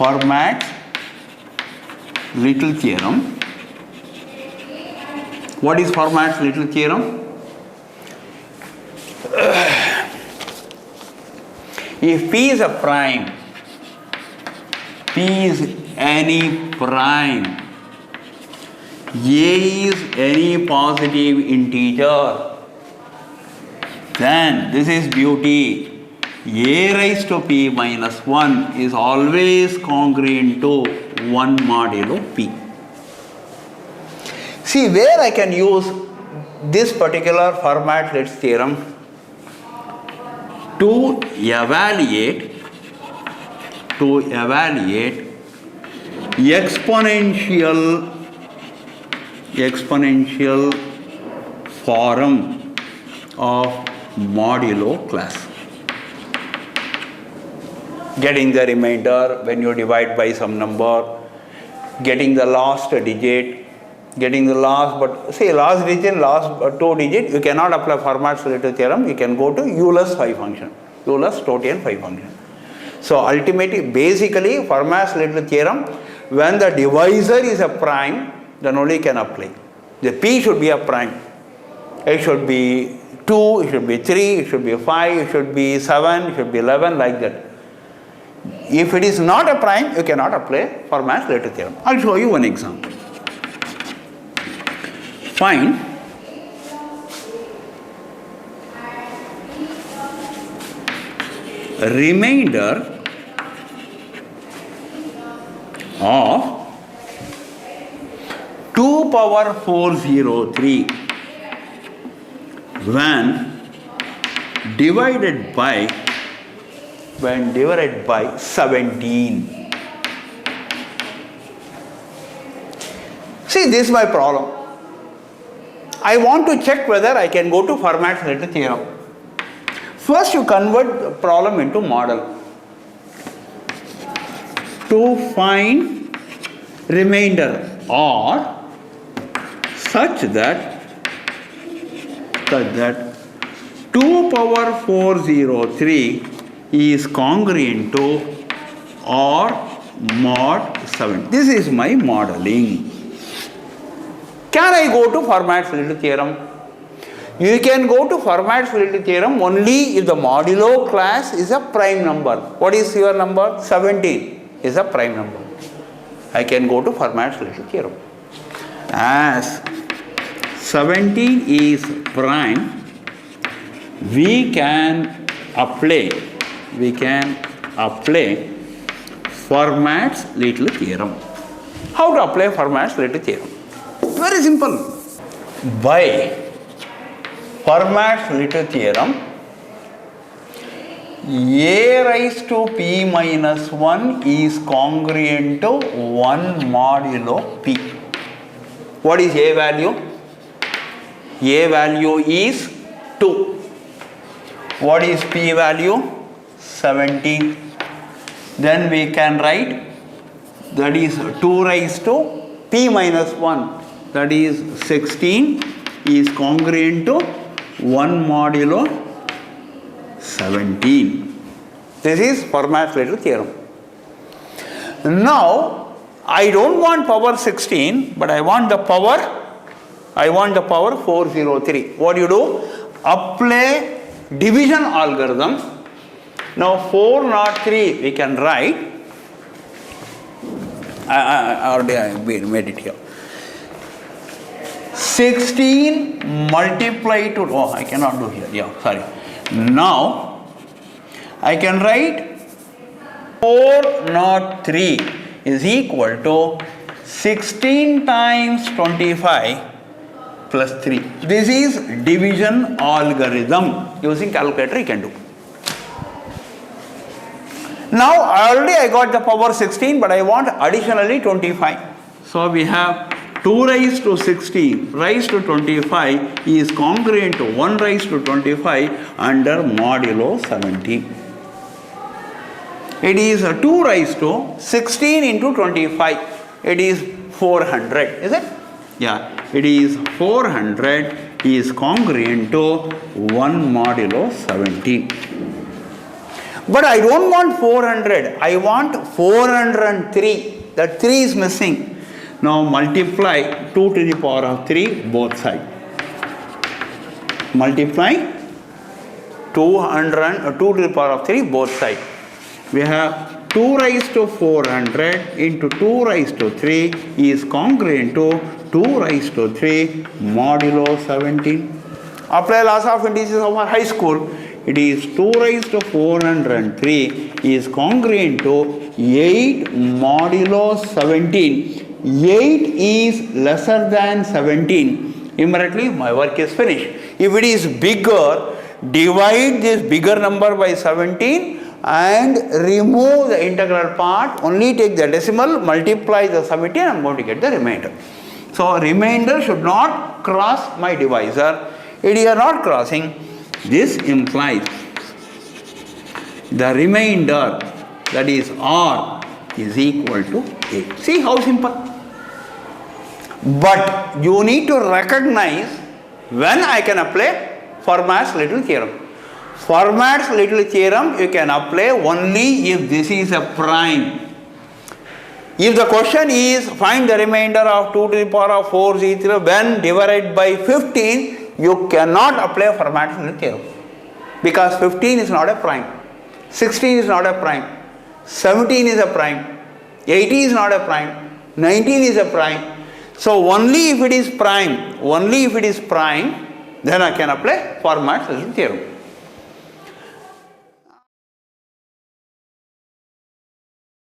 Fermat's little theorem. What is Fermat's little theorem? If P is a prime, P is any prime, A is any positive integer, then this is beauty. A raised to P minus 1 is always congruent to 1 modulo P. See where I can use this particular Fermat's little theorem to evaluate exponential form of modulo class. Getting the remainder when you divide by some number, getting the last digit, getting the last, but say last digit, last 2 digit, you cannot apply Fermat's little theorem, you can go to Euler's phi function, Euler's Totian phi function. So ultimately, basically Fermat's little theorem, when the divisor is a prime, then only can apply. The P should be a prime. It should be 2, it should be 3, it should be 5, it should be 7, it should be 11, like that. If it is not a prime, you cannot apply Fermat's little theorem. I will show you one example. Find remainder of 2 power 403 when divided by 17. See, this is my problem. I want to check whether I can go to Fermat's little theorem. First, you convert the problem into model. To find remainder or such that 2 power 403 is congruent to or mod 7. This is my modeling. Can I go to Fermat's little theorem? You can go to Fermat's little theorem only if the modulo class is a prime number. What is your number? 17 is a prime number. I can go to Fermat's little theorem. As 17 is prime, we can apply Fermat's little theorem. How to apply Fermat's little theorem? Very simple. By Fermat's little theorem, A raised to P minus 1 is congruent to 1 modulo P. What is A value? A value is 2. What is P value? 17. Then we can write that is 2 raised to P minus 1, that is 16 is congruent to 1 modulo 17. This is Fermat's little theorem. Now I don't want power 16, but I want the power 403. What do you do? Apply division algorithm. Now 403 we can write. I already made it here. 16 multiplied to, oh, I cannot do here. Yeah, sorry. Now I can write 403 is equal to 16 times 25 plus 3. This is division algorithm. Using calculator you can do. Now I got the power 16, but I want additionally 25. So we have 2 raised to 16 raised to 25 is congruent to 1 raised to 25 under modulo 17. It is 2 raised to 16 into 25. It is 400, is it? Yeah, it is 400 is congruent to 1 modulo 17. But I don't want 400, I want 403. That 3 is missing. Now multiply 2 to the power of 3 both sides. Multiply 2 to the power of 3 both sides. We have 2 raised to 400 into 2 raised to 3 is congruent to 2 raised to 3 modulo 17. Apply laws of indices of our high school. It is 2 raised to 403 is congruent to 8 modulo 17. 8 is lesser than 17. Immediately my work is finished. If it is bigger, divide this bigger number by 17 and remove the integral part. Only take the decimal, multiply the 17, I am going to get the remainder. So remainder should not cross my divisor. It is not crossing. This implies the remainder, that is R, is equal to 8. See how simple. But you need to recognize when I can apply Fermat's little theorem. Fermat's little theorem you can apply only if this is a prime. If the question is find the remainder of 2 to the power of 4 z3 when divided by 15, you cannot apply Fermat's little theorem, because 15 is not a prime, 16 is not a prime, 17 is a prime, 18 is not a prime, 19 is a prime. So only if it is prime, then I can apply Fermat's little theorem.